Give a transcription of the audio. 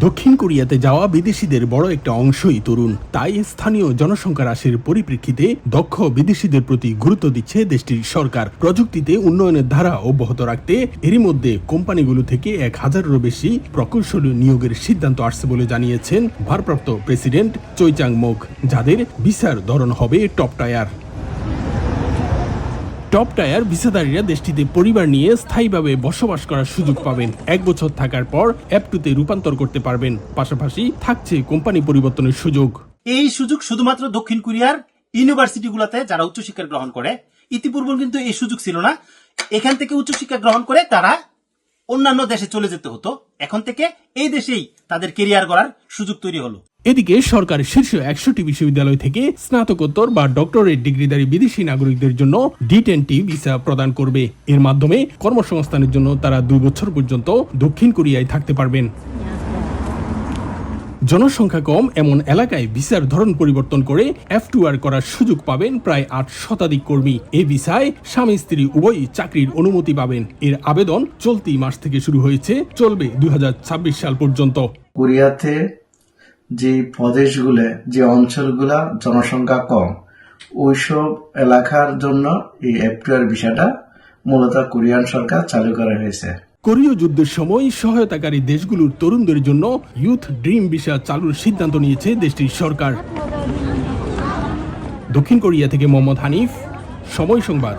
দক্ষিণ কোরিয়াতে যাওয়া বিদেশিদের বড় একটা অংশই তরুণ। তাই স্থানীয় জনসংখ্যা হ্রাসের পরিপ্রেক্ষিতে দক্ষ বিদেশিদের প্রতি গুরুত্ব দিচ্ছে দেশটির সরকার। প্রযুক্তিতে উন্নয়নের ধারা অব্যাহত রাখতে এরই মধ্যে কোম্পানিগুলো থেকে 1000-এরও বেশি প্রকৌশলী নিয়োগের সিদ্ধান্ত আসছে বলে জানিয়েছেন ভারপ্রাপ্ত প্রেসিডেন্ট চোই চাং মুক, যাদের ভিসার ধরন হবে টপ টায়ার। টপ টায়ার ভিসাধারীরা দেশটিতে পরিবার নিয়ে স্থায়ীভাবে বসবাস করার সুযোগ পাবেন। 1 বছর থাকার পর অ্যাপ2তে রূপান্তর করতে পারবেন। পাশাপাশি থাকছে কোম্পানি পরিবর্তনের সুযোগ। এই সুযোগ শুধুমাত্র দক্ষিণ কোরিয়ার ইউনিভার্সিটিগুলোতে যারা উচ্চশিক্ষা গ্রহণ করে। ইতিপূর্বে কিন্তু এই সুযোগ ছিল না। এখান থেকে উচ্চশিক্ষা গ্রহণ করে তারা অন্যান্য দেশে চলে যেতে হতো। এখন থেকে এই দেশেই তাদের কেরিয়ার গড়ার সুযোগ তৈরি হলো। এদিকে সরকার শীর্ষ 100টি বিশ্ববিদ্যালয় থেকে স্নাতকোত্তর বা ডক্টরেট ডিগ্রিধারী বিদেশি নাগরিকদের জন্য D10T ভিসা প্রদান করবে। এর মাধ্যমে কর্মসংস্থানের জন্য তারা 2 বছর পর্যন্ত দক্ষিণ কোরিয়ায় থাকতে পারবেন। জনসংখ্যা কম এমন এলাকায় ভিসার ধরন পরিবর্তন করে F2R করার সুযোগ পাবেন প্রায় 8 শতাধিক কর্মী। এই ভিসায় স্বামী স্ত্রী উভয়ই চাকরির অনুমতি পাবেন। এর আবেদন চলতি মাস থেকে শুরু হয়েছে, চলবে 2026 সাল পর্যন্ত। কোরিয়াতে যে প্রদেশগুলো, যে অঞ্চলগুলা জনসংখ্যা কম, ওইসব এলাকার জন্য এই F2R ভিসাটা মূলত কোরিয়ান সরকার চালু করা হয়েছে। কোরীয় যুদ্ধের সময় সহায়তাকারী দেশগুলোর তরুণদের জন্য ইউথ ড্রিম ভিসা চালুর সিদ্ধান্ত নিয়েছে দেশটির সরকার। দক্ষিণ কোরিয়া থেকে মোহাম্মদ হানিফ, সময় সংবাদ।